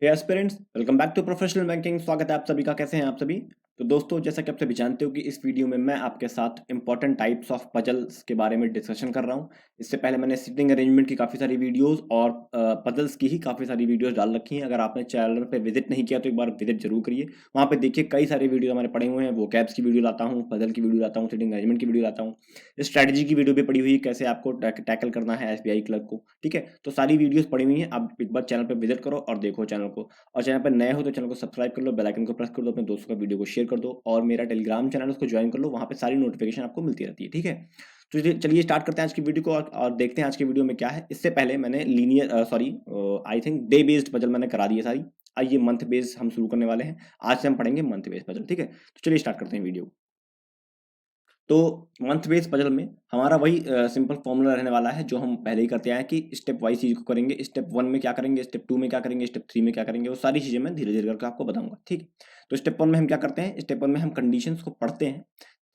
Hey aspirants, welcome back to professional banking. स्वागत है आप सभी का। कैसे हैं आप सभी? तो दोस्तों, जैसा कि आप सभी जानते हो कि इस वीडियो में मैं आपके साथ इंपॉर्टेंट टाइप्स ऑफ पजल्स के बारे में डिस्कशन कर रहा हूं। इससे पहले मैंने सिटिंग अरेंजमेंट की काफ़ी सारी वीडियोस और पजल्स की ही काफ़ी सारी वीडियोस डाल रखी हैं। अगर आपने चैनल पे विजिट नहीं किया तो एक बार विजिट जरूर करिए। वहाँ पे देखिए कई सारे वीडियो हमारे पड़े हुए हैं। वो कैब्स की वीडियो लाता हूँ, पजल की वीडियो लाता हूँ, सिटिंग अरेंजमेंट की वीडियो लाता हूँ, स्ट्रैटेजी की वीडियो भी पड़ी हुई है, कैसे आपको टैकल करना है एसबीआई क्लर्क को। ठीक है, तो सारी वीडियोस पड़ी हुई हैं। आप एक बार चैनल पर विजिट करो और देखो चैनल को। और चैनल पर नए हो तो चैनल को सब्सक्राइब कर लो, बेल आइकन को प्रेस कर दो, अपने दोस्तों का वीडियो को शेयर कर दो और मेरा टेलीग्राम चैनल उसको ज्वाइन कर लो। वहाँ पे सारी नोटिफिकेशन आपको मिलती रहती है। ठीक है, तो चलिए स्टार्ट करते हैं आज की वीडियो को और देखते हैं आज की वीडियो में क्या है। इससे पहले मैंने linear I think day based puzzle मैंने करा दी है सारी। आइए मंथ बेस्ड हम शुरू करने वाले हैं। आज से हम पढ़ेंगे मंथ बेस्ड पजल। ठीक है, तो चलिए स्टार्ट करते हैं वीडियो। तो मंथ बेस्ड पजल में हमारा वही सिंपल फॉर्मूला रहने वाला है जो हम पहले ही करते आए हैं कि स्टेप वाइज चीज को करेंगे। स्टेप 1 में क्या करेंगे, स्टेप 2 में क्या करेंगे, स्टेप 3 में क्या करेंगे, वो सारी चीजें मैं धीरे धीरे करके आपको बताऊंगा। ठीक है, तो स्टेप 1 में हम क्या करते हैं, स्टेप 1 में हम कंडीशंस को पढ़ते हैं।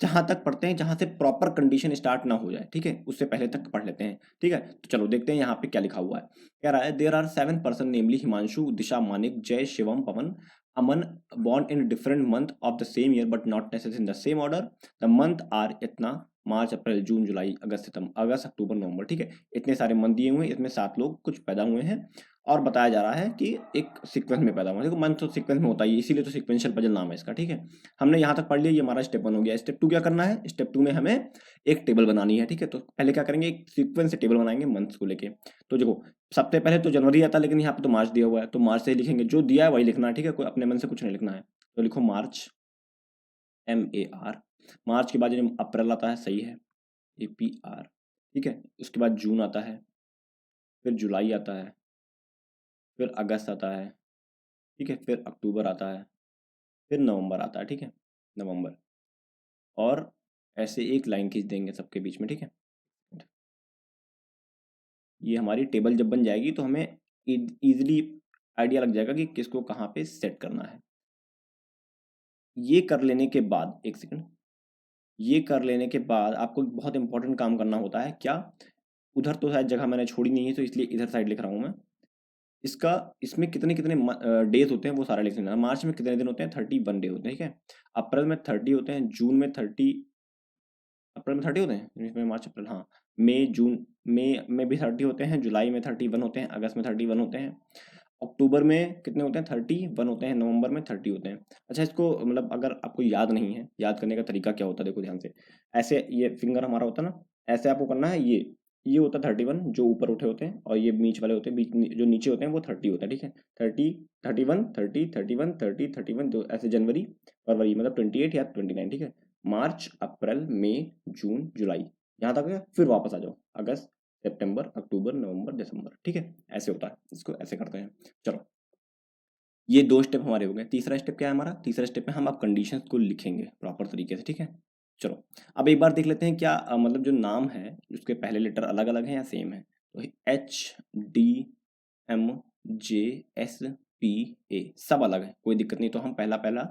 जहां तक पढ़ते हैं जहां से प्रॉपर कंडीशन स्टार्ट ना हो जाए। ठीक है, उससे पहले तक पढ़ लेते हैं। ठीक है, तो चलो देखते हैं यहाँ पे क्या लिखा हुआ है। कह रहा है देयर आर 7 पर्सन नेमली हिमांशु, दिशा, मानिक, जय, शिवम, पवन, अमन born in different month of the same year but not necessarily in the same order. The month are इतना मार्च, अप्रैल, जून, जुलाई, अगस्त, सितंबर, अगस्त, अक्टूबर, नवंबर। ठीक है, इतने सारे मंथ दिए हुए हैं। इसमें 7 लोग कुछ पैदा हुए हैं और बताया जा रहा है कि एक सीक्वेंस में पैदा हुआ है। देखो मंथ तो सीक्वेंस में होता ही है, इसीलिए तो सीक्वेंशियल पजल नाम है इसका। ठीक है, हमने यहाँ तक पढ़ लिया, ये हमारा स्टेप 1 हो गया। स्टेप 2 क्या करना है, स्टेप 2 में हमें एक टेबल बनानी है। ठीक है, तो पहले क्या करेंगे, एक सीक्वेंस से टेबल बनाएंगे मंथ्स को लेके। तो देखो सबसे पहले तो जनवरी आता है, लेकिन यहाँ पे तो मार्च दिया हुआ है, तो मार्च से ही लिखेंगे। जो दिया है वही लिखना है। ठीक है, कोई अपने मन से कुछ नहीं लिखना है। तो लिखो मार्च, MAR। मार्च के बाद जो अप्रैल आता है, सही है, APR। ठीक है, उसके बाद जून आता है, फिर जुलाई आता है, फिर अगस्त आता है। ठीक है, फिर अक्टूबर आता है, फिर नवंबर आता है। ठीक है, नवंबर। और ऐसे एक लाइन खींच देंगे सबके बीच में। ठीक है, ये हमारी टेबल जब बन जाएगी तो हमें इजीली आइडिया लग जाएगा कि किसको कहाँ पे सेट करना है। ये कर लेने के बाद, एक सेकंड, ये कर लेने के बाद आपको बहुत इंपॉर्टेंट काम करना होता है। क्या, उधर तो शायद जगह मैंने छोड़ी नहीं है, तो इसलिए इधर साइड लिख रहा हूँ मैं। इसका, इसमें कितने कितने डेज होते हैं वो सारा लिख लेना। मार्च में कितने दिन होते हैं, 31 डे होते हैं। ठीक है, अप्रैल में 30 होते हैं, जून में 30, अप्रैल में 30 होते हैं, इसमें मार्च अप्रैल, हाँ, मई जून, मई में भी 30 होते हैं, जुलाई में 31 होते हैं, अगस्त में 31 होते हैं, अक्टूबर में कितने होते हैं, 31 होते हैं, नवंबर में 30 होते हैं। अच्छा, इसको मतलब अगर आपको याद नहीं है, याद करने का तरीका क्या होता है, देखो ध्यान से। ऐसे ये फिंगर हमारा होता है ना, ऐसे आपको करना है। ये होता है 31 जो ऊपर उठे होते हैं, और ये बीच वाले होते हैं, बीच जो नीचे होते हैं वो 30 होता है। ठीक है, 30, 31, 30, 31, 30, 31, तो ऐसे जनवरी, फरवरी मतलब 28 या 29। ठीक है, मार्च, अप्रैल, मई, जून, जुलाई, यहाँ तक है। फिर वापस आ जाओ, अगस्त, सितंबर, अक्टूबर, नवंबर, दिसंबर। ठीक है, ऐसे होता है, इसको ऐसे करते हैं। चलो, ये 2 स्टेप हमारे हो गए। तीसरा स्टेप क्या है हमारा, तीसरा स्टेप में हम अब कंडीशंस को लिखेंगे प्रॉपर तरीके से। ठीक है, चलो अब एक बार देख लेते हैं क्या मतलब जो नाम है उसके पहले लेटर अलग अलग हैं या सेम है। तो HDMJSPA सब अलग है, कोई दिक्कत नहीं। तो हम पहला पहला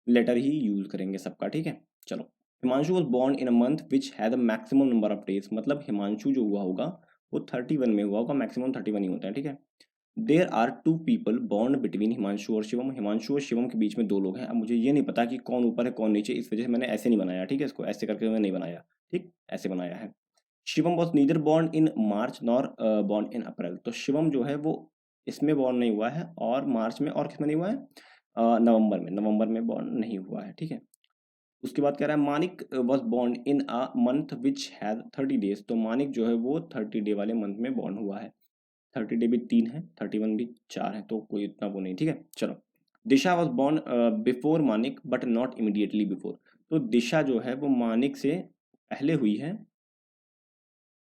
लेटर ही यूज करेंगे सबका। ठीक है, चलो। Himanshu was born in a month which had the maximum number of days, मतलब हिमांशु जो हुआ होगा वो 31 में हुआ होगा, मैक्सिमम 31 ही होता है। ठीक है, there are 2 people born between Himanshu और शिवम, हिमांशु और शिवम के बीच में 2 लोग हैं। अब मुझे ये नहीं पता कि कौन ऊपर है कौन नीचे, इस वजह से मैंने ऐसे नहीं बनाया। ठीक है, इसको ऐसे करके मैंने नहीं बनाया, ठीक, ऐसे बनाया है। Shivam was neither born in March nor born in April, तो शिवम जो है वो इसमें बॉर्न नहीं हुआ है, और मार्च में और किसमें नहीं हुआ है, नवंबर में बॉर्न नहीं हुआ है। ठीक है, उसके बाद कह रहा है Manik was born in a month which has 30 days, तो मानिक जो है वो 30 डे वाले मंथ में बॉर्न हुआ है। 30 डे भी 3 है, 31 भी 4 है, तो कोई इतना वो नहीं। ठीक है, चलो। Disha was born before Manik but not immediately before, तो दिशा जो है वो मानिक से पहले हुई है,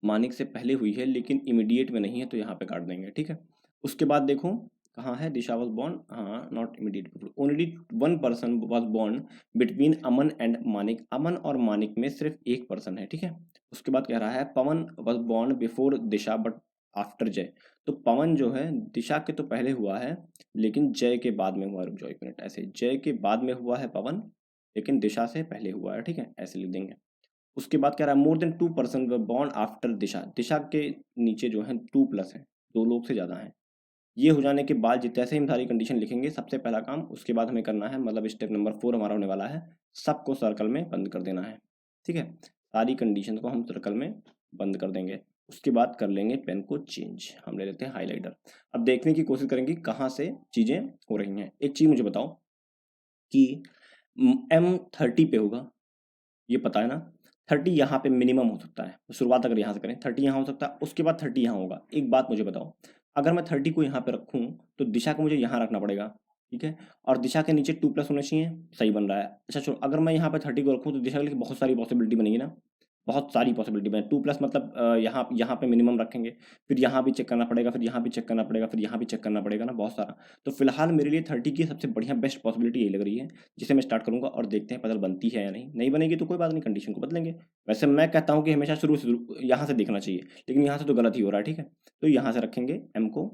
मानिक से पहले हुई है लेकिन इमीडिएट में नहीं है, तो यहाँ पे काट देंगे। ठीक है, उसके बाद देखो कहाँ है, दिशा वॉज बॉर्न, हाँ, not immediate before, only 1 person was born between Aman and Manik, Aman और मानिक में सिर्फ एक पर्सन है। ठीक है, उसके बाद कह रहा है Pawan was born before Disha but after Jay, तो पवन जो है दिशा के तो पहले हुआ है लेकिन जय के बाद में हुआ है। रुक जाओ एक मिनट, ऐसे जय के बाद में हुआ है पवन, लेकिन दिशा से पहले हुआ है। ठीक है, ऐसे लिख देंगे। उसके बाद कह रहा है more than 2 person were born after Disha, Disha के नीचे जो है 2 प्लस है, 2 लोग से ज्यादा है। ये हो जाने के बाद जैसे ही हम सारी कंडीशन लिखेंगे, सबसे पहला काम उसके बाद हमें करना है, मतलब स्टेप नंबर 4 हमारा होने वाला है, सबको सर्कल में बंद कर देना है। ठीक है, सारी कंडीशन को हम सर्कल में बंद कर देंगे। उसके बाद कर लेंगे पेन को चेंज, हम ले लेते हैं हाईलाइटर। अब देखने की कोशिश करेंगे कहाँ से चीज़ें हो रही हैं। एक चीज़ मुझे बताओ कि M30 पे होगा, ये पता है ना। 30 यहाँ पे मिनिमम हो सकता है, शुरुआत अगर यहाँ से करें 30 यहाँ हो सकता है, उसके बाद 30 यहाँ होगा। एक बात मुझे बताओ, अगर मैं 30 को यहाँ पे रखूँ तो दिशा को मुझे यहाँ रखना पड़ेगा, ठीक है, और दिशा के नीचे 2+ होने चाहिए, सही बन रहा है। अच्छा चलो, अगर मैं यहाँ पे 30 को रखूँ तो दिशा के लिए बहुत सारी पॉसिबिलिटी बनेगी ना, बहुत सारी पॉसिबिलिटी बने। 2+ मतलब यहाँ यहाँ पे मिनिमम रखेंगे, फिर यहाँ भी चेक करना पड़ेगा, फिर यहाँ भी चेक करना पड़ेगा, फिर यहाँ भी चेक करना पड़ेगा ना, बहुत सारा। तो फिलहाल मेरे लिए 30 की सबसे बढ़िया बेस्ट पॉसिबिलिटी यही लग रही है, जिसे मैं स्टार्ट करूँगा और देखते हैं पजल बनती है या नहीं। नहीं बनेगी तो कोई बात नहीं, कंडीशन को बदलेंगे। वैसे मैं कहता हूँ कि हमेशा शुरू से यहाँ से देखना चाहिए, लेकिन यहाँ से तो गलत ही हो रहा है। ठीक है, तो यहाँ से रखेंगे एम को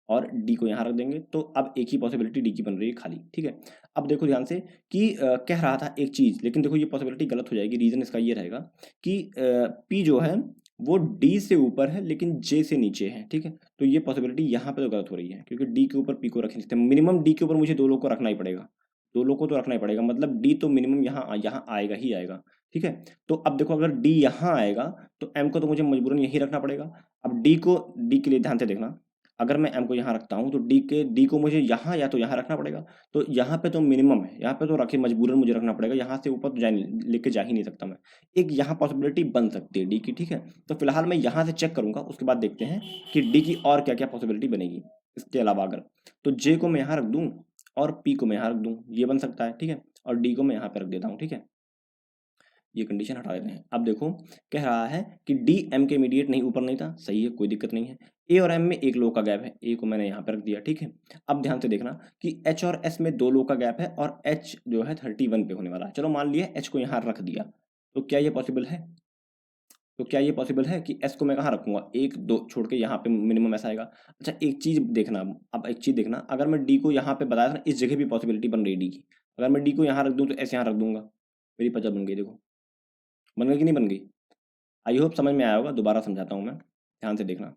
और डी को यहाँ रख देंगे, तो अब एक ही पॉसिबिलिटी डी की बन रही है खाली। ठीक है, अब देखो ध्यान से कि कह रहा था एक चीज़, लेकिन देखो ये पॉसिबिलिटी गलत हो जाएगी। रीज़न इसका ये रहेगा कि पी जो है वो डी से ऊपर है लेकिन जे से नीचे है। ठीक है, तो ये पॉसिबिलिटी यहाँ पे तो गलत हो रही है, क्योंकि डी के ऊपर पी को रख नहीं सकते। मिनिमम डी के ऊपर मुझे दो लोग को रखना ही पड़ेगा, दो लोग को तो रखना ही पड़ेगा, मतलब डी तो मिनिमम यहाँ यहाँ आएगा ही आएगा। ठीक है, तो अब देखो अगर डी यहाँ आएगा तो एम को तो मुझे मजबूरन यहीं रखना पड़ेगा। अब डी के लिए ध्यान से देखना, अगर मैं एम को यहाँ रखता हूँ तो डी को मुझे यहाँ या तो यहाँ रखना पड़ेगा। तो यहाँ पे तो मिनिमम है, यहाँ पे तो रखे मजबूरन मुझे रखना पड़ेगा, यहाँ से ऊपर तो लेके जा ही नहीं सकता मैं। एक यहाँ पॉसिबिलिटी बन सकती है डी की। ठीक है, तो फिलहाल मैं यहाँ से चेक करूंगा, उसके बाद देखते हैं कि डी की और क्या क्या पॉसिबिलिटी बनेगी। इसके अलावा अगर तो जे को मैं यहाँ रख दूँ और पी को मैं यहाँ रख दूँ, ये बन सकता है। ठीक है, और डी को मैं यहाँ पे रख देता हूँ। ठीक है, ये कंडीशन हटा देते हैं। अब देखो कह रहा है कि डी एम के इमीडिएट नहीं, ऊपर नहीं था, सही है, कोई दिक्कत नहीं है। ए और एम में एक लो का गैप है, ए को मैंने यहाँ पे रख दिया। ठीक है, अब ध्यान से देखना कि एच और एस में दो लो का गैप है और एच जो है 31 पे होने वाला है। चलो मान लिया एच को यहाँ रख दिया, तो क्या ये पॉसिबल है? तो क्या ये पॉसिबल है कि एस को मैं कहाँ रखूंगा, एक दो छोड़ के यहाँ पे मिनिमम ऐसा आएगा। अच्छा एक चीज देखना, अब एक चीज देखना, अगर मैं डी को यहाँ पे बताया था ना, इस जगह भी पॉसिबिलिटी बन रही है डी की। अगर मैं डी को यहाँ रख दूँ तो एस यहाँ रख दूंगा, मेरी पजल बन गई। देखो बन गई कि नहीं बन गई? आई होप समझ में आया होगा, दोबारा समझाता हूँ मैं, ध्यान से देखना।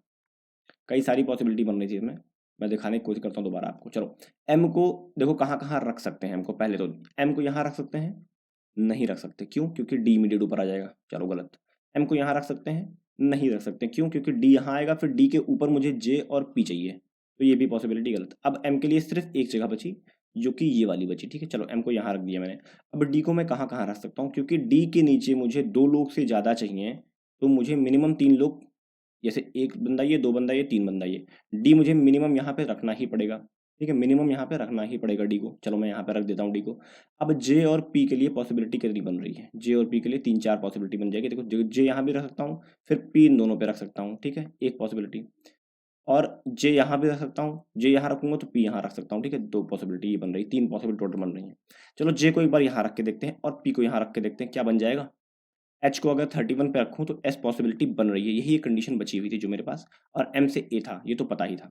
कई सारी पॉसिबिलिटी बन रही थी इसमें, मैं दिखाने की कोशिश करता हूँ दोबारा आपको। चलो एम को देखो कहाँ कहाँ रख सकते हैं। एम को पहले तो एम को यहाँ रख सकते हैं, नहीं रख सकते, क्यों? क्योंकि डी इमीडिएट ऊपर आ जाएगा। चलो गलत। एम को यहाँ रख सकते हैं, नहीं रख सकते, क्यों? क्योंकि डी यहाँ आएगा, फिर डी के ऊपर मुझे जे और पी चाहिए, तो ये भी पॉसिबिलिटी गलत। अब एम के लिए सिर्फ एक जगह बची, जो कि ये वाली बची। ठीक है, चलो एम को यहाँ रख दिया मैंने। अब डी को मैं कहाँ कहाँ रख सकता हूँ, क्योंकि डी के नीचे मुझे दो लोग से ज़्यादा चाहिए, तो मुझे मिनिमम तीन लोग, जैसे एक बंदा ये, दो बंदा ये, तीन बंदा ये, डी मुझे मिनिमम यहाँ पे रखना ही पड़ेगा। ठीक है, मिनिमम यहाँ पे रखना ही पड़ेगा डी को। चलो मैं यहाँ पे रख देता हूँ डी को। अब जे और पी के लिए पॉसिबिलिटी कितनी बन रही है? जे और पी के लिए तीन चार पॉसिबिलिटी बन जाएगी। देखो जे यहाँ भी रख सकता हूँ, फिर पी इन दोनों पे रख सकता हूँ। ठीक है, एक पॉसिबिलिटी, और जे यहाँ भी रख सकता हूँ, जे यहाँ रखूंगा तो पी यहाँ रख सकता हूँ। ठीक है, दो पॉसिबिलिटी ये बन रही, तीन पॉसिबिलिटी टोटल बन रही है। चलो जे को एक बार यहाँ रख के देखते हैं और पी को यहाँ रख के देखते हैं क्या बन जाएगा। एच को अगर 31 पे रखूँ तो एस पॉसिबिलिटी बन रही है, यही एक कंडीशन बची हुई थी जो मेरे पास, और एम से ए था, ये तो पता ही था।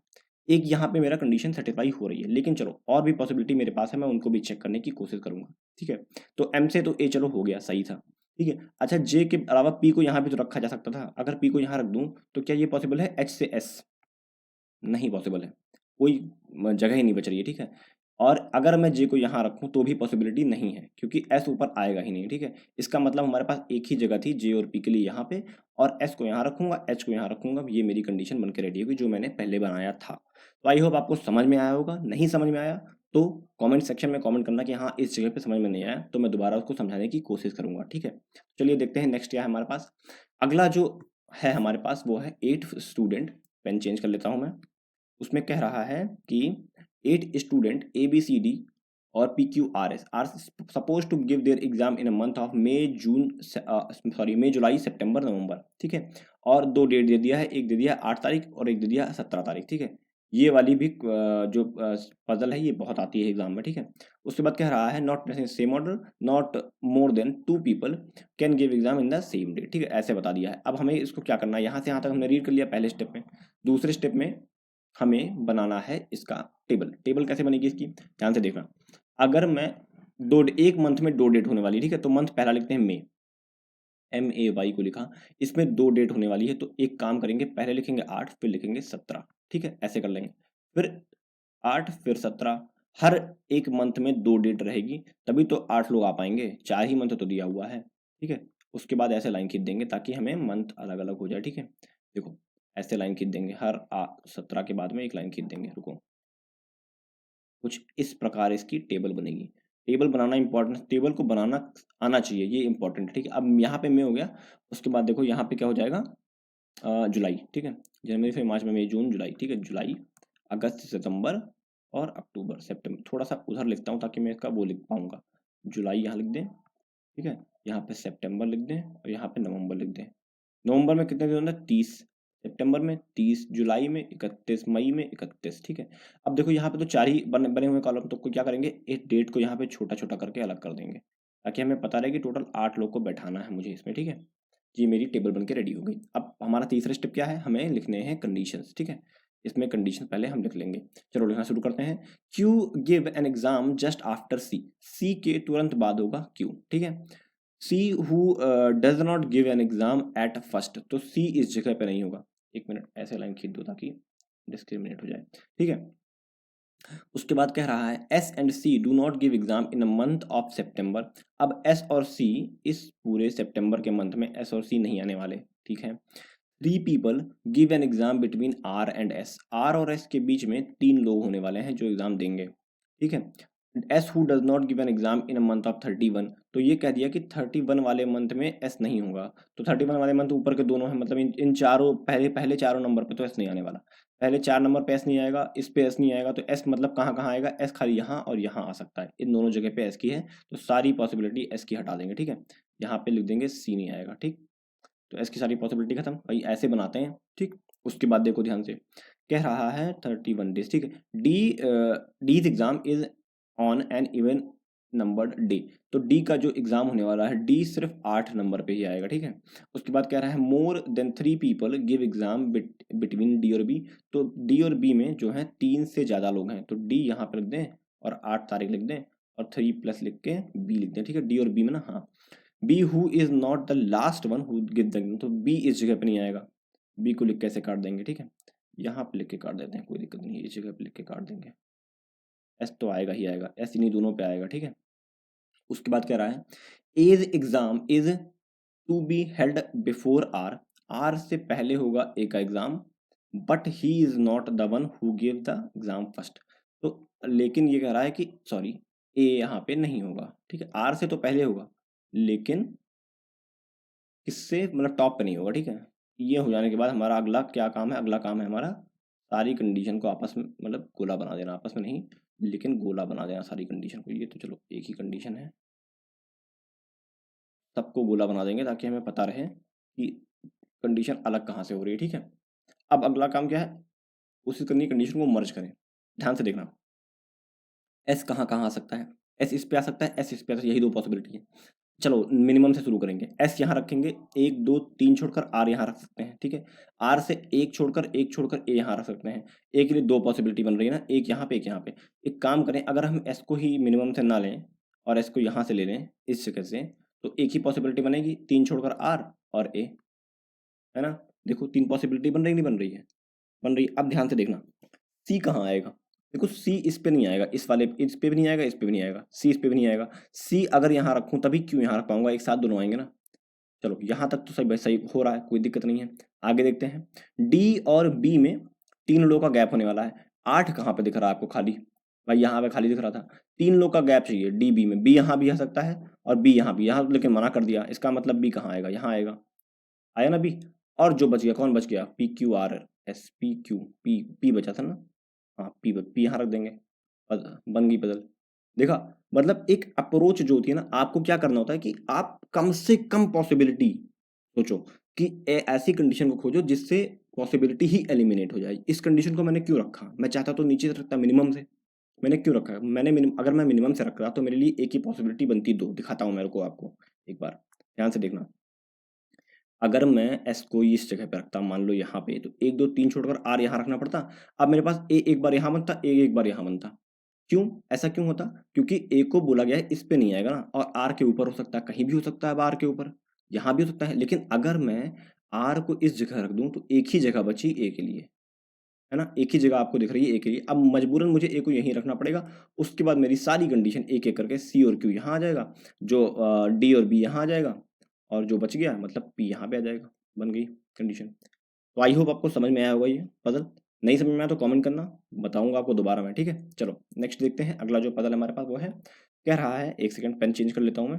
एक यहाँ पे मेरा कंडीशन सेटिस्फाई हो रही है, लेकिन चलो और भी पॉसिबिलिटी मेरे पास है, मैं उनको भी चेक करने की कोशिश करूंगा। ठीक है, तो एम से तो ए चलो हो गया, सही था। ठीक है, अच्छा जे के अलावा पी को यहाँ भी तो रखा जा सकता था, अगर पी को यहाँ रख दूँ तो क्या ये पॉसिबल है एच से एस? नहीं पॉसिबल है, कोई जगह ही नहीं बच रही है। ठीक है, और अगर मैं जे को यहाँ रखूँ तो भी पॉसिबिलिटी नहीं है, क्योंकि एस ऊपर आएगा ही नहीं। ठीक है, इसका मतलब हमारे पास एक ही जगह थी जे और पी के लिए यहाँ पे, और एस को यहाँ रखूंगा, एच को यहाँ रखूंगा, ये मेरी कंडीशन बनकर रेडी होगी जो मैंने पहले बनाया था। तो आई होप आपको समझ में आया होगा। नहीं समझ में आया तो कमेंट सेक्शन में कमेंट करना कि हाँ इस जगह पे समझ में नहीं आया, तो मैं दोबारा उसको समझाने की कोशिश करूंगा। ठीक है, चलिए देखते हैं नेक्स्ट क्या है हमारे पास। अगला जो है हमारे पास वो है 8 स्टूडेंट। पेन चेंज कर लेता हूँ मैं। उसमें कह रहा है कि 8 student A B C D और P Q R S are suppose to give their exam in a month of May July September November. ठीक है, और दो डेट दे दिया है, एक दे दिया है 8 तारीख और एक दे दिया है 17 तारीख। ठीक है, ये वाली भी जो पजल है ये बहुत आती है एग्जाम में। ठीक है, उसके बाद कह रहा है not same order, not more than 2 people can give exam in the same day. ठीक है, ऐसे बता दिया है। अब हमें इसको क्या करना है, यहाँ से यहाँ तक हमने रीड कर लिया पहले स्टेप में। दूसरे स्टेप में हमें बनाना है इसका टेबल। टेबल कैसे बनेगी इसकी, ध्यान से देखना। अगर मैं एक मंथ में दो डेट होने वाली है, ठीक है, तो मंथ पहला लिखते हैं मई, MAY को लिखा, इसमें दो डेट होने वाली है, तो एक काम करेंगे, पहले लिखेंगे 8 फिर लिखेंगे 17। ठीक है, ऐसे कर लेंगे। फिर 8, फिर 17, हर एक मंथ में 2 डेट रहेगी, तभी तो 8 लोग आ पाएंगे, 4 ही मंथ तो दिया हुआ है, ठीक है। उसके बाद ऐसे लाइन खींच देंगे ताकि हमें मंथ अलग अलग हो जाए, ठीक है। देखो ऐसे लाइन खींच देंगे, हर 17 के बाद में एक लाइन खींच देंगे। रुको, कुछ इस प्रकार इसकी टेबल बनेगी। टेबल बनाना इंपॉर्टेंट, टेबल को बनाना आना चाहिए, ये इंपॉर्टेंट है, ठीक है। अब यहाँ पे मई हो गया, उसके बाद देखो यहाँ पे क्या हो जाएगा, जुलाई, ठीक है। जनवरी फरवरी मार्च मई जून जुलाई, ठीक है। जुलाई, अगस्त, सितंबर और अक्टूबर, सितंबर। थोड़ा सा उधर लिखता हूँ ताकि मैं इसका वो लिख पाऊंगा। जुलाई यहाँ लिख दें, ठीक है। यहाँ पे सितंबर लिख दें और यहाँ पे नवंबर लिख दें। नवंबर में कितने दिन होते हैं, 30। सितंबर में 30, जुलाई में 31, मई में 31, ठीक है। अब देखो यहाँ पे तो 4 ही बने बने हुए कॉलम, तो क्या करेंगे, इस डेट को यहाँ पे छोटा छोटा करके अलग कर देंगे ताकि हमें पता रहे कि टोटल 8 लोग को बैठाना है मुझे इसमें, ठीक है। जी मेरी टेबल बनके रेडी हो गई। अब हमारा तीसरा स्टेप क्या है, हमें लिखने हैं कंडीशंस, ठीक है। इसमें कंडीशन पहले हम लिख लेंगे। चलो लिखना शुरू करते हैं। Q give an exam just after C, C के तुरंत बाद होगा क्यू, ठीक है। C who does not give an exam at first, तो सी इस जगह पे नहीं होगा। एक मिनट ऐसे लाइन खींच दो ताकि डिस्क्रिमिनेट हो जाए, ठीक है। उसके बाद कह रहा है S and C do not give exam in a month of September. अब एस और सी इस पूरे सितंबर के मंथ में एस और सी नहीं आने वाले, ठीक है। 3 people give an exam between R and S, R और एस के बीच में 3 लोग होने वाले हैं जो एग्जाम देंगे, ठीक है। S who does not give an exam in a month of 31, तो ये कह दिया कि 31 वाले मंथ में एस नहीं होगा। तो 31 वाले मंथ ऊपर के दोनों हैं, मतलब इन चारों पहले पहले चारों नंबर पे तो एस नहीं आने वाला। पहले 4 नंबर पे एस नहीं आएगा, इस पे एस नहीं आएगा, तो एस मतलब कहाँ कहाँ आएगा, एस खाली यहाँ और यहाँ आ सकता है, इन दोनों जगह पे एस की है, तो सारी पॉसिबिलिटी एस की हटा देंगे, ठीक है। यहाँ पे लिख देंगे सी नहीं आएगा, ठीक। तो एस की सारी पॉसिबिलिटी खत्म भाई, ऐसे बनाते हैं, ठीक। उसके बाद देखो ध्यान से, कह रहा है 31 डेज, ठीक है। D's exam is on an even numbered day, तो डी का जो एग्जाम होने वाला है, डी सिर्फ 8 नंबर पे ही आएगा, ठीक है। उसके बाद कह रहा है more then 3 people give exam between D और बी, तो डी और बी में जो है 3 से ज्यादा लोग हैं, तो डी यहाँ पे लिख दें और 8 तारीख लिख दें और 3 प्लस लिख के बी लिख दें, ठीक है। डी और बी में ना, हाँ। B who is not the last one who give the, तो बी इस जगह पे नहीं आएगा, बी को लिख कैसे काट देंगे, ठीक है। यहाँ पे लिख के काट देते हैं, कोई दिक्कत नहीं है, इस जगह पे लिख के काट देंगे। एस तो आएगा ही आएगा, एस इन्हीं दोनों पे आएगा, ठीक है। उसके बाद कह रहा है as exam is to be held before R, R से पहले होगा ए का exam, but he is not the one who give the exam first, तो लेकिन ये कह रहा है कि सॉरी, ए यहाँ पे नहीं होगा, ठीक है। आर से तो पहले होगा लेकिन किससे, मतलब टॉप पे नहीं होगा, ठीक है। ये हो जाने के बाद हमारा अगला क्या काम है, अगला काम है हमारा सारी कंडीशन को आपस में मतलब गोला बना देना, आपस में नहीं लेकिन गोला बना देना सारी कंडीशन को। ये तो चलो एक ही कंडीशन है, सबको गोला बना देंगे ताकि हमें पता रहे कि कंडीशन अलग कहाँ से हो रही है, ठीक है। अब अगला काम क्या है, उसी करनी कंडीशन को मर्ज करें। ध्यान से देखना, एस कहाँ कहाँ आ सकता है, एस इस पे आ सकता है, एस इस पे आ सकता है, यही दो पॉसिबिलिटी है। चलो मिनिमम से शुरू करेंगे, एस यहाँ रखेंगे, 1 2 3 छोड़कर आर यहाँ रख सकते हैं, ठीक है। आर से एक छोड़कर ए यहाँ रख सकते हैं। ए के लिए 2 पॉसिबिलिटी बन रही है ना, एक यहाँ पे एक यहाँ पे। एक काम करें, अगर हम एस को ही मिनिमम से ना लें और एस को यहाँ से ले लें इस जगह से, तो एक ही पॉसिबिलिटी बनेगी, 3 छोड़कर आर और ए, है ना। देखो 3 पॉसिबिलिटी बन रही नहीं बन रही है, बन रही है। अब ध्यान से देखना, सी कहाँ आएगा, देखो सी इस पे नहीं आएगा, इस वाले इस पे भी नहीं आएगा, इस पे भी नहीं आएगा, सी इस पे भी नहीं आएगा। सी अगर यहाँ रखूँ तभी क्यों यहाँ रख पाऊंगा, एक साथ दोनों आएंगे ना। चलो यहाँ तक तो सही सही हो रहा है, कोई दिक्कत नहीं है। आगे देखते हैं, डी और बी में 3 लोग का गैप होने वाला है। 8 कहाँ पे दिख रहा है आपको खाली, भाई यहाँ पे खाली दिख रहा था। 3 लोग का गैप चाहिए डी बी में, बी यहाँ भी आ सकता है और बी यहाँ भी, यहाँ लेकिन मना कर दिया, इसका मतलब बी कहाँ आएगा, यहाँ आएगा, आया ना बी। और जो बच गया, कौन बच गया, P Q R S, P Q P, P बचा था ना, हाँ पी, पी यहाँ रख देंगे, बन गई पजल। देखा, मतलब एक अप्रोच जो होती है ना, आपको क्या करना होता है कि आप कम से कम पॉसिबिलिटी सोचो कि ऐसी कंडीशन को खोजो जिससे पॉसिबिलिटी ही एलिमिनेट हो जाए। इस कंडीशन को मैंने क्यों रखा, मैं चाहता तो नीचे से रखता मिनिमम से, मैंने क्यों रखा है, मैंने अगर मैं मिनिमम से रख रहा तो मेरे लिए एक ही पॉसिबिलिटी बनती, 2 दिखाता हूँ मेरे को आपको एक बार, ध्यान से देखना। अगर मैं एस को इस जगह पे रखता, मान लो यहाँ पे, तो 1 2 3 छोड़कर आर यहाँ रखना पड़ता। अब मेरे पास ए एक बार यहाँ बनता, ए एक बार यहाँ बनता। क्यों ऐसा क्यों होता, क्योंकि ए को बोला गया है इस पे नहीं आएगा ना, और आर के ऊपर हो सकता है, कहीं भी हो सकता है, अब आर के ऊपर यहाँ भी हो सकता है। लेकिन अगर मैं आर को इस जगह रख दूं तो एक ही जगह बची ए के लिए, है ना, एक ही जगह आपको दिख रही है, एक ही। अब मजबूरन मुझे ए को यहीं रखना पड़ेगा। उसके बाद मेरी सारी कंडीशन एक एक करके सी और क्यू यहाँ आ जाएगा, जो डी और बी यहाँ आ जाएगा, और जो बच गया मतलब पी यहाँ पे आ जाएगा। बन गई कंडीशन। तो आई होप आपको समझ में आया होगा ये पजल। नहीं समझ में आया तो कमेंट करना, बताऊंगा आपको दोबारा मैं, ठीक है। चलो नेक्स्ट देखते हैं, अगला जो पजल हमारे पास वो है, कह रहा है, एक सेकंड पेन चेंज कर लेता हूँ मैं।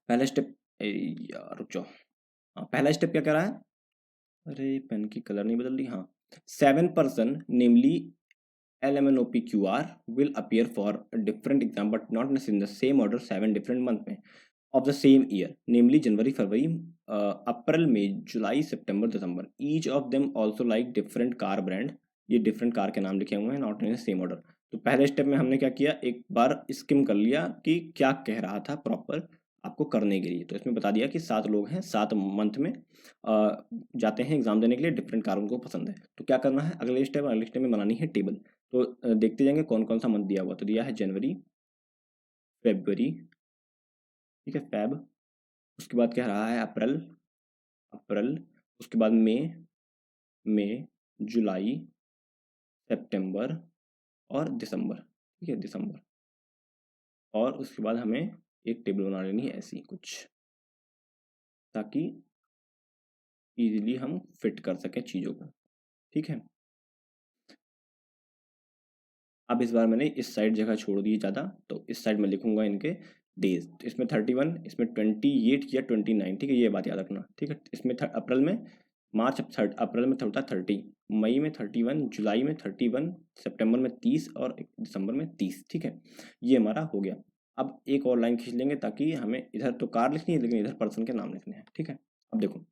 पहला स्टेप, यार रुक जाओ। हाँ, पहला स्टेप क्या कह रहा है, अरे पेन की कलर नहीं बदल रही, हाँ। 7% नेमली LMNOPQR will appear for a different exam but not necessarily in the same order 7 different month में of the same year, namely January, February, April, May, July, September, December. Each of them also like different car brand. ये different car के नाम लिखे हुए हैं, not in same order. तो पहले step में हमने क्या किया, एक बार स्किम कर लिया कि क्या कह रहा था प्रॉपर आपको करने के लिए। तो इसमें बता दिया कि 7 लोग हैं, 7 मंथ में जाते हैं एग्जाम देने के लिए, डिफरेंट कार उनको पसंद है। तो क्या करना है, अगले स्टेप में बनानी है टेबल। तो देखते जाएंगे कौन कौन सा मंथ दिया हुआ। तो दिया है जनवरी, फेब्रुवरी, ठीक है, फेब। उसके बाद कह रहा है अप्रैल, अप्रैल। उसके बाद मई, जुलाई, सितंबर और दिसंबर, ठीक है, दिसंबर। और उसके बाद हमें एक टेबल बना लेनी है ऐसी कुछ, ताकि इजीली हम फिट कर सकें चीज़ों को, ठीक है। अब इस बार मैंने इस साइड जगह छोड़ दी ज़्यादा, तो इस साइड में लिखूंगा इनके डेज। इसमें 31, इसमें 28 या 29, ठीक है, ये बात याद रखना, ठीक है। इसमें अप्रैल में मार्च, अप्रैल में होता 30, मई में 31, जुलाई में 31, सितंबर में 30 और दिसंबर में 30, ठीक है। ये हमारा हो गया। अब एक और लाइन खींच लेंगे, ताकि हमें इधर तो कार लिखनी है लेकिन इधर पर्सन के नाम लिखने हैं, ठीक है। अब देखो,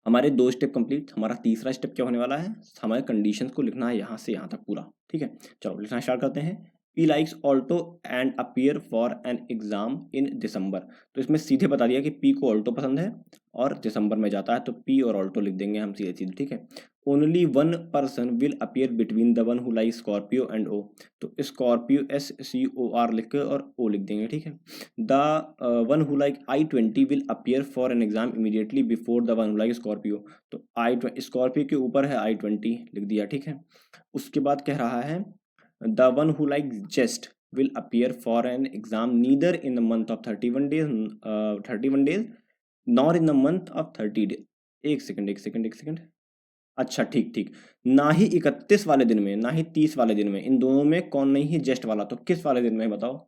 हमारे 2 स्टेप कंप्लीट। हमारा तीसरा स्टेप क्या होने वाला है, हमारे कंडीशंस को लिखना है यहाँ से यहाँ तक पूरा, ठीक है। चलो लिखना स्टार्ट करते हैं। P likes Alto and appear for an exam in December. तो इसमें सीधे बता दिया कि पी को ऑल्टो पसंद है और दिसंबर में जाता है, तो पी और ऑल्टो लिख देंगे हम सीधे सीधे, ठीक है। Only one person will appear between the one who like Scorpio and O. तो स्कॉर्पियो SCOR लिख के और ओ लिख देंगे, ठीक है। The one who like I-20 will appear for an exam immediately before the one who like Scorpio. तो Scorpio के ऊपर है I-20 लिख दिया, ठीक है। उसके बाद कह रहा है the one who like Zest will appear for an exam neither in the month of 31 days nor in the month of 30 days. एक सेकंड। अच्छा ठीक ठीक, ना ही 31 वाले दिन में ना ही 30 वाले दिन में, इन दोनों में कौन नहीं है जेस्ट वाला। तो किस वाले दिन में है बताओ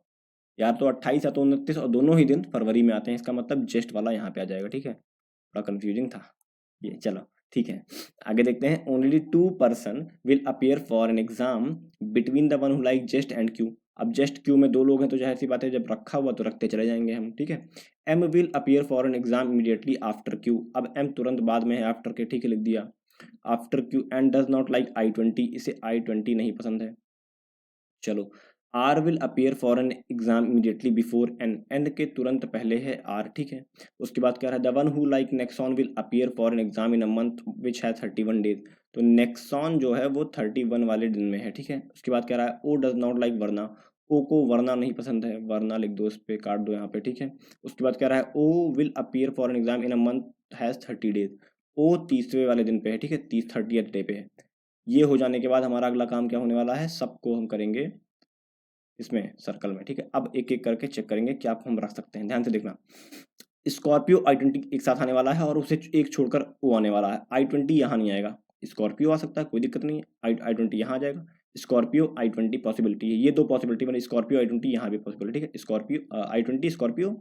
यार, तो 28 या तो 29, और दोनों ही दिन फरवरी में आते हैं, इसका मतलब जेस्ट वाला यहाँ पे आ जाएगा, ठीक है। थोड़ा कंफ्यूजिंग था ये, चलो ठीक है। आगे देखते हैं, only 2 person will appear for an exam between the one who like Zest and Q. अब जेस्ट क्यू में 2 लोग हैं, तो जाहिर सी बात है जब रखा हुआ तो रखते चले जाएंगे हम, ठीक है। M will appear for an exam immediately after Q. अब एम तुरंत बाद में है आफ्टर के, ठीक है, लिख दिया after Q. And does not like I-20, इसे I-20 नहीं पसंद है। चलो, R will appear for an exam immediately before N, N के तुरंत पहले है आर, ठीक है। उसके बाद क्या है, the one who like Nexon will appear for an exam in a month which है 31 डेज। तो नेक्सॉन जो है वो 31 वाले दिन में है, ठीक है। उसके बाद कह रहा है ओ डज नॉट लाइक वरना। ओ को वरना नहीं पसंद है, वरना लिख दो, इस पे काट दो यहाँ पे, ठीक है। उसके बाद कह रहा है O will appear for an exam in a month has 30 days. O 30वें वाले दिन पे है, ठीक है, 30th डे पे है। ये हो जाने के बाद हमारा अगला काम क्या होने वाला है, सबको हम करेंगे इसमें सर्कल में, ठीक है। अब एक एक करके चेक करेंगे क्या हम रख सकते हैं, ध्यान से देखना। स्कॉर्पियो I-20 एक साथ आने वाला है, और उसे एक छोड़कर ओ आने वाला है। I-20 यहाँ नहीं आएगा, स्कॉर्पियो आ सकता है, कोई दिक्कत नहीं है। I-20 यहाँ आ जाएगा, स्कॉर्पियो I-20 पॉसिबिलिटी है, ये 2 पॉसिबिलिटी बने, स्कॉर्पियो I-20 यहाँ भी पॉसिबिलिटी, ठीक है। Scorpio I-20 Scorpio,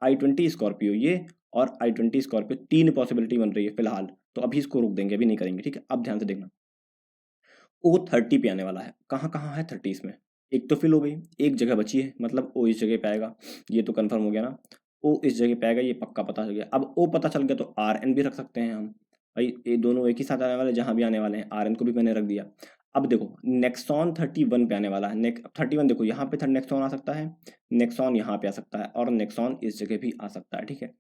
I-20 Scorpio ये, और I-20 स्कॉर्पियो, 3 पॉसिबिलिटी बन रही है फिलहाल। तो अभी इसको रोक देंगे, अभी नहीं करेंगे, ठीक है। अब ध्यान से देखना, ओ 30 पे आने वाला है। कहाँ कहाँ है 30 इसमें, एक तो फिल हो गई, एक जगह बची है, मतलब ओ इस जगह पे आएगा, ये तो कंफर्म हो गया ना। ओ इस जगह पे आएगा, ये पक्का पता चल गया। अब ओ पता चल गया तो RN भी रख सकते हैं हम, भाई ये दोनों एक ही साथ आने वाले, जहाँ भी आने वाले हैं, RN को भी मैंने रख दिया। अब देखो नेक्सॉन 31 पे आने वाला है। 31 देखो यहाँ पे नेक्सॉन आ सकता है, नेक्सॉन यहाँ पे आ सकता है, और नेक्सॉन इस जगह भी आ सकता है, ठीक है।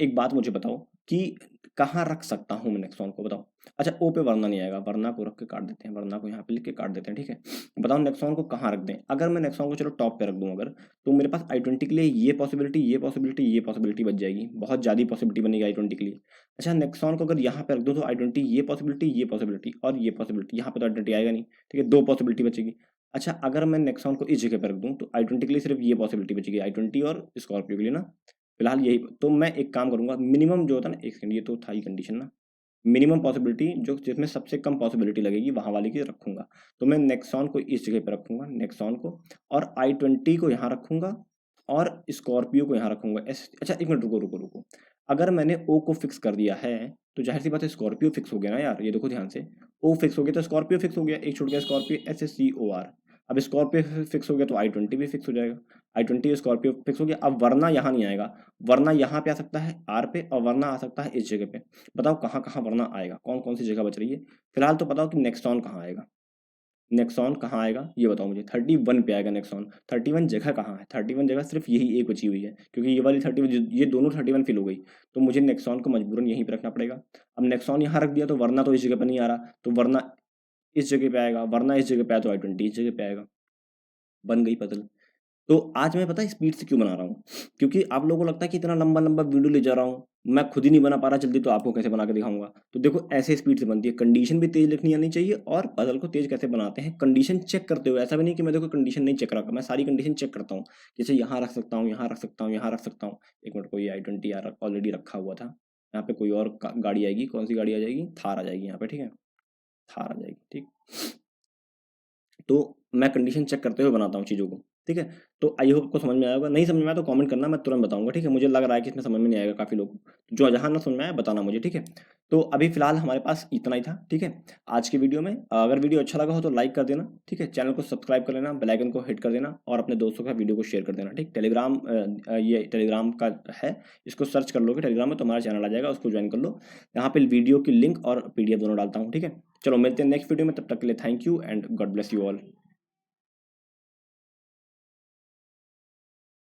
एक बात मुझे बताओ कि कहाँ रख सकता हूँ मैं नेक्सॉन को, बताओ। अच्छा, ओ पे वरना नहीं आएगा, वरना को रख के काट देते हैं, वरना को यहाँ पे लिख के काट देते हैं, ठीक है। बताओ नेक्सॉन को कहाँ रख दें। अगर मैं नेक्सॉन को चलो टॉप पे रख दूँ अगर, तो मेरे पास i20 के लिए ये पॉसिबिलिटी, ये पॉसिबिलिटी, ये पॉसिबिलिटी बच जाएगी, बहुत ज़्यादा पॉसिबिलिटी बनेगी i20 के लिए। अच्छा, नेक्सॉन को अगर यहाँ पे रख दूँ तो i20 ये पॉसिबिलिटी, ये पॉसिबिलिटी और ये पॉसिबिलिटी, यहाँ पे तो i20 आएगा नहीं, ठीक है, 2 पॉसिबिलिटी बचेगी। अच्छा, अगर मैं नेक्सॉन को इस जगह पे रख दूँ तो i20 के लिए सिर्फ ये पॉसिबिलिटी बचेगी, i20 और स्कॉर्पियो के लिए ना, फिलहाल यही। तो मैं एक काम करूंगा, मिनिमम जो होता है ना, एक सेकंड, ये तो था ही कंडीशन ना, मिनिमम पॉसिबिलिटी जो जिसमें सबसे कम पॉसिबिलिटी लगेगी वहां वाली की रखूंगा। तो मैं नेक्सॉन को इस जगह पे रखूंगा, नेक्सॉन को, और i20 को यहाँ रखूंगा और स्कॉर्पियो को यहाँ रखूंगा। अच्छा एक मिनट, रुको रुको रुको, अगर मैंने ओ को फिक्स कर दिया है तो जाहिर सी बात है स्कॉर्पियो फिक्स हो गया ना यार, ये देखो ध्यान से, ओ फिक्स हो गया तो स्कॉर्पियो फिक्स हो गया, एक छूट गया स्कॉर्पियो, SSCOR। अब स्कॉर्पियो फिक्स हो गया तो i20 भी फिक्स हो जाएगा, i20 स्कॉर्पियो फिक्स हो गया। अब वरना यहाँ नहीं आएगा, वरना यहाँ पे आ सकता है आर पे, और वरना आ सकता है इस जगह पे। बताओ कहाँ कहाँ वरना आएगा, कौन कौन सी जगह बच रही है। फिलहाल तो बताओ कि नेक्सॉन कहाँ आएगा, नेक्सॉन कहाँ आएगा ये बताओ मुझे। 31 पे आएगा नेक्सॉन। 31 जगह कहाँ है, 31 जगह सिर्फ यही एक बची हुई है, क्योंकि ये वाली 31, ये दोनों 31 फिल हो गई, तो मुझे नेक्सॉन को मजबूरन यहीं पे रखना पड़ेगा। अब नेक्सॉन यहाँ रख दिया तो वरना तो इस जगह पर नहीं आ रहा, तो वरना इस जगह पे आएगा, वरना इस जगह पे आया तो i20 इस जगह पे आएगा। बन गई पजल। तो आज मैं पता है स्पीड से क्यों बना रहा हूँ, क्योंकि आप लोगों को लगता है कि इतना लंबा लंबा वीडियो ले जा रहा हूँ, मैं खुद ही नहीं बना पा रहा जल्दी, तो आपको कैसे बना के दिखाऊंगा। तो देखो ऐसे स्पीड से बनती है, कंडीशन भी तेज लिखनी आनी चाहिए, और पजल को तेज कैसे बनाते हैं कंडीशन चेक करते हुए। ऐसा भी नहीं कि मैं देखो कंडीशन नहीं चेक रखा, मैं सारी कंडीशन चेक करता हूँ, जैसे यहाँ रख सकता हूँ, यहाँ रख सकता हूँ, यहाँ रख सकता हूँ। एक मिनट, कोई i20 ऑलरेडी रखा हुआ था, यहाँ पे कोई और गाड़ी आएगी, कौन सी गाड़ी आ जाएगी, थार आ जाएगी यहाँ पे, ठीक है, थार आ जाएगी, ठीक। तो मैं कंडीशन चेक करते हुए बनाता हूँ चीज़ों को, ठीक है। तो आई होप आपको समझ में आया होगा, नहीं समझ में आया तो कमेंट करना, मैं तुरंत बताऊंगा, ठीक है। मुझे लग रहा है कि इसमें समझ में नहीं आएगा काफ़ी लोग, जो जहाँ ना समझ में आया बताना मुझे, ठीक है। तो अभी फिलहाल हमारे पास इतना ही था, ठीक है, आज की वीडियो में। अगर वीडियो अच्छा लगा हो तो लाइक कर देना, ठीक है, चैनल को सब्सक्राइब कर लेना, बेल आइकन को हिट कर देना, और अपने दोस्तों के साथ वीडियो को शेयर कर देना, ठीक। टेलीग्राम, ये टेलीग्राम का है, इसको सर्च कर लोगे टेलीग्राम में तो हमारा चैनल आ जाएगा, उसको ज्वाइन कर लो। यहाँ पे वीडियो की लिंक और PDF दोनों डालता हूँ, ठीक है। चलो मिलते हैं नेक्स्ट वीडियो में, तब तक के लिए thank you and God bless you all.